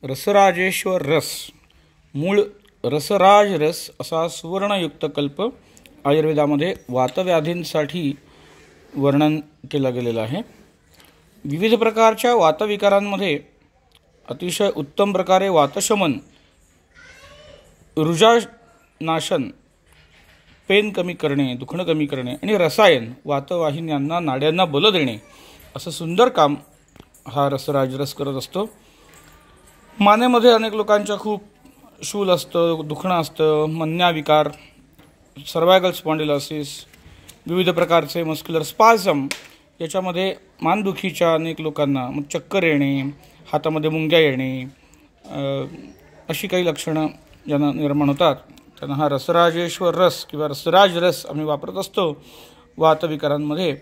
रसराजेश्वर रस, मूळ रसराज रस असा सुवर्णयुक्त कल्प आयुर्वेदामध्ये वातव्याधींसाठी वर्णन केलं गेलेलं आहे. विविध प्रकारच्या वातविकारांमध्ये अतिशय उत्तम प्रकारे वातशमन, रुजानाशन, पेन कमी करणे, दुखणं कमी करणे आणि रसायन वातवाहिन्यांना, नाड्यांना बल देणे असं सुंदर काम हा रसराज रस करत असतो. मानेमध्ये अनेक लोकांच्या खूप शूल असतं, दुखणं असतं, मन्याविकार, सर्वायकल स्पॉन्डिलोसिस, विविध प्रकारचे मस्क्युलर स्पाझम, याच्यामध्ये मानदुखीच्या अनेक लोकांना मग चक्कर येणे, हातामध्ये मुंग्या येणे, अशी काही लक्षणं ज्यांना निर्माण होतात त्यांना हा रसराजेश्वर रस किंवा रसराज रस आम्ही वापरत असतो वातविकारांमध्ये.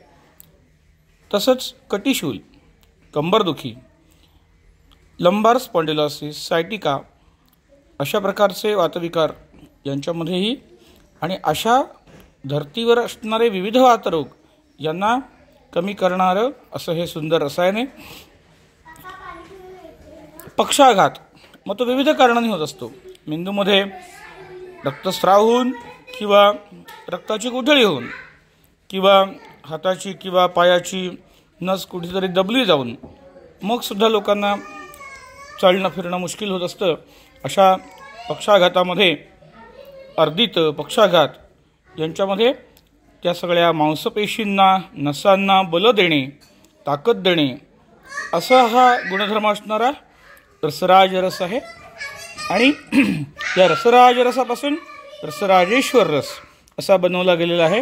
तसंच कटिशूल, कंबरदुखी, लंबार स्पॉन्डिलोसिस, सायटिका अशा प्रकारचे वातविकार यांच्यामध्येही आणि अशा धर्तीवर असणारे विविध वातरोग यांना कमी करणारं असं हे सुंदर रसायन आहे. पक्षाघात मग तो विविध कारणांनी होत असतो. मेंदूमध्ये रक्तस्राव होऊन किंवा रक्ताची गुठळी होऊन किंवा हाताची किंवा पायाची नस कुठेतरी दबली जाऊन मग सुद्धा लोकांना चालणं फिरणं मुश्किल होत असतं. अशा पक्षाघातामध्ये अर्दित पक्षाघात यांच्यामध्ये त्या सगळ्या मांसपेशींना, नसांना बल देणे, ताकद देणे असा हा गुणधर्म असणारा रसराज रस आहे. आणि या रसराज रसापासून रसराजेश्वर रस असा बनवला गेलेला आहे.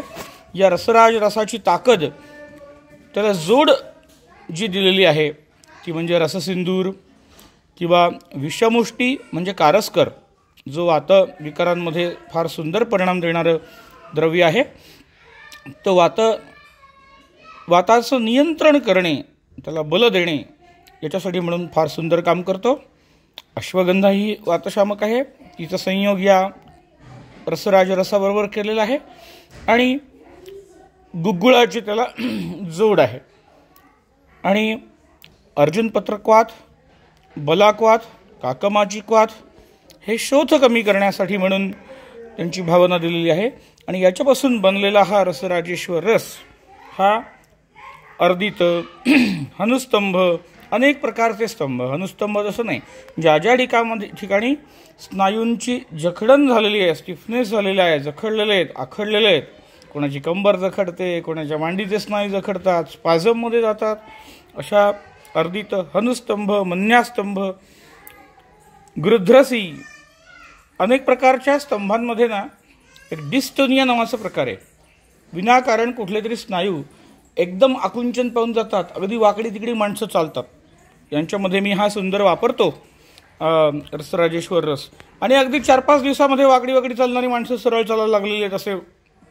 या रसराज रसाची ताकद, त्याला जोड जी दिलेली आहे ती म्हणजे रससिंदूर किंवा विषमुष्टी म्हणजे कारस्कर, जो वातविकारांमध्ये फार सुंदर परिणाम देणारं द्रव्य आहे. तो वाताचं नियंत्रण करणे, त्याला बल देणे याच्यासाठी म्हणून फार सुंदर काम करतो. अश्वगंधा ही वातशामक आहे, तिचा संयोग या रसराज रसाबरोबर केलेला आहे. आणि गुग्गुळाची त्याला जोड आहे. आणि अर्जुनपत्रक्वात, बलाक्वात, काकमाचिक्वात हे शोथ कमी करण्यासाठी म्हणून त्यांची भावना दिलेली आहे. आणि याच्यापासून बनलेला हा रसराजेश्वर रस हा अर्दित, हनुस्तंभ, अनेक प्रकारचे स्तंभ, हनुस्तंभ जसं नाही, ज्या ज्या ठिकाणी स्नायूंची जखडण झालेली आहे, स्टिफनेस झालेली आहे, जखडलेले आहेत, आखडलेले आहेत, कोणाची कंबर जखडते, कोणाच्या मांडीचे स्नायू जखडतात, स्पाझममध्ये जातात, अशा अर्दित, हनुस्तंभ, मन्यास्तंभ, गृध्रसी अनेक प्रकारच्या स्तंभांमध्ये ना एक डिस्टोनिया नावाचा प्रकार आहे. विनाकारण कुठले तरी स्नायू एकदम आकुंचन पाहून जातात, अगदी वाकडी तिकडी माणसं चालतात. यांच्यामध्ये मी हा सुंदर वापरतो रसराजेश्वर रस. आणि अगदी 4-5 दिवसामध्ये वाकडी वाकडी चालणारी माणसं सरळ चालायला लागलेली आहेत असे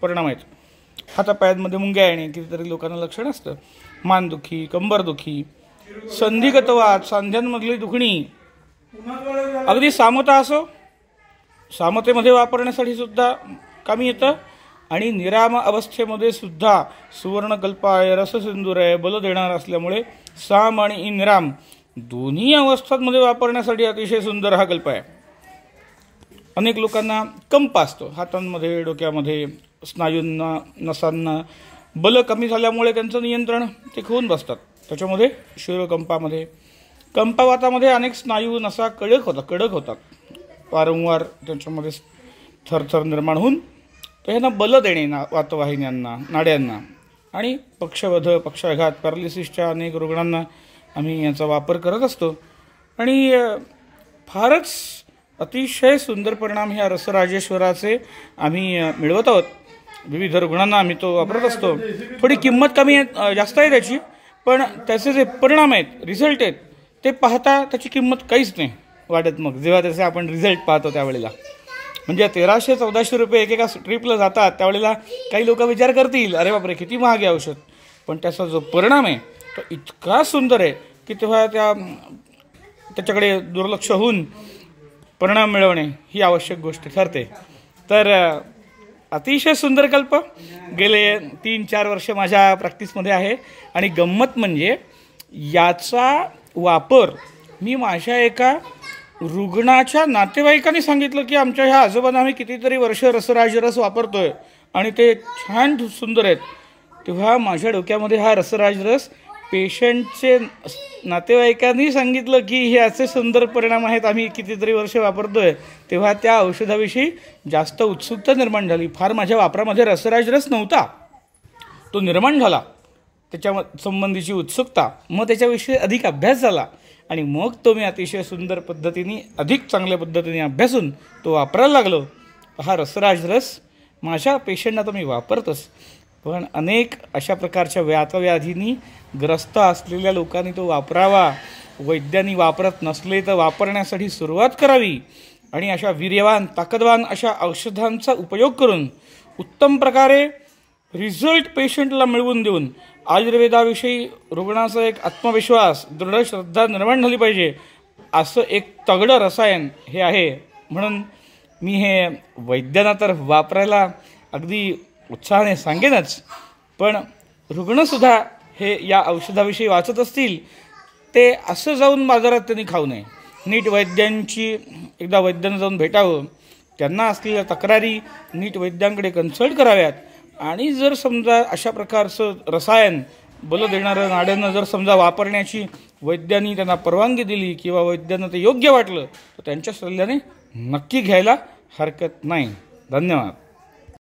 परिणाम आहेत. हातापायांमध्ये मुंग्या येणे कितीतरी लोकांना लक्षण असतं. मानदुखी, कंबरदुखी, संधिगतवात, सांध्यांमधली दुखणी, अगदी सामता असो, सामतेमध्ये वापरण्यासाठी सुद्धा कामी येतं. आणि निराम अवस्थेमध्ये सुद्धा सुवर्णकल्प आहे, रससिंदूर आहे, बल देणार असल्यामुळे साम आणि निराम दोन्ही अवस्थांमध्ये वापरण्यासाठी अतिशय सुंदर हा कल्प आहे. अनेक लोकांना कंप असतो हातांमध्ये, डोक्यामध्ये, स्नायूंना, नसांना बल कमी झाल्यामुळे त्यांचं नियंत्रण ते होऊन बसतात. त्याच्यामध्ये शिरोकंपामध्ये, कंपवातामध्ये अनेक स्नायू, नसा कडक होतात, वारंवार त्यांच्यामध्ये थरथर निर्माण होऊन त्यांना बल देणे वातवाहिन्यांना, नाड्यांना. आणि पक्षवध, पक्षाघात, पॅरालिसिसच्या अनेक रुग्णांना आम्ही याचा वापर करत असतो. आणि फारच अतिशय सुंदर परिणाम ह्या रसराजेश्वराचे आम्ही मिळवत आहोत. विविध रुग्णांना आम्ही तो वापरत असतो. थोडी किंमत कमी आहे, जास्त आहे त्याची, पण त्याचे जे परिणाम आहेत, रिझल्ट आहेत, ते पाहता त्याची किंमत काहीच नाही वाढत. मग जेव्हा त्याचे आपण रिझल्ट पाहतो त्यावेळेला म्हणजे 1300-1400 रुपये एकेका ट्रिपला जातात, त्यावेळेला काही लोक विचार करतील, अरे बापरे किती महाग आहे औषध. पण त्याचा जो परिणाम आहे तो इतका सुंदर आहे की तेव्हा त्याच्याकडे दुर्लक्ष होऊन परिणाम मिळवणे ही आवश्यक गोष्ट ठरते. तर अतिशय सुंदर कल्प गेले 3-4 वर्ष माझ्या प्रॅक्टिसमध्ये आहे. आणि गंमत म्हणजे याचा वापर मी माझ्या एका रुग्णाच्या नातेवाईकांनी सांगितलं की आमच्या ह्या आजोबांना आम्ही कितीतरी वर्ष रसराजरस वापरतोय आणि ते छान सुंदर आहेत, तेव्हा माझ्या डोक्यामध्ये हा रसराजरस पेशंटचे नातेवाईकांनी सांगितलं की हे असे सुंदर परिणाम आहेत, आम्ही कितीतरी वर्ष वापरतोय, तेव्हा त्या औषधाविषयी जास्त उत्सुकता निर्माण झाली. फार माझ्या वापरामध्ये रसराजरस नव्हता, तो निर्माण झाला, त्याच्या संबंधीची उत्सुकता, मग त्याच्याविषयी अधिक अभ्यास झाला आणि मग तो मी अतिशय सुंदर पद्धतीने अधिक चांगल्या पद्धतीने अभ्यासून तो वापरायला लागलो. हा रसराजरस माझ्या पेशंटना तर मी वापरतोच, पण अनेक अशा प्रकारच्या व्याधींनी ग्रस्त असलेल्या लोकांनी तो वापरावा. वैद्यांनी वापरत नसले तर वापरण्यासाठी सुरुवात करावी आणि अशा वीर्यवान ताकदवान अशा औषधांचा उपयोग करून उत्तम प्रकारे रिझल्ट पेशंटला मिळवून देऊन आयुर्वेदाविषयी रुग्णाचा एक आत्मविश्वास, दृढ श्रद्धा निर्माण झाली पाहिजे, असं एक तगडं रसायन हे आहे. म्हणून मी हे वैद्यांना तर वापरायला अगदी उत्साहाने सांगेनच, पण रुग्णसुद्धा हे या औषधाविषयी वाचत असतील ते असं जाऊन बाजारात त्यांनी खाऊ नये. नीट वैद्यांची एकदा वैद्यांना जाऊन भेटावं, त्यांना असलेल्या तक्रारी नीट वैद्यांकडे कन्सल्ट कराव्यात आणि जर समजा अशा प्रकारचं रसायन बल देणारं नाड्यांना जर समजा वापरण्याची वैद्यांनी त्यांना परवानगी दिली किंवा वैद्यांना ते योग्य वाटलं तर त्यांच्या सल्ल्याने नक्की घ्यायला हरकत नाही. धन्यवाद.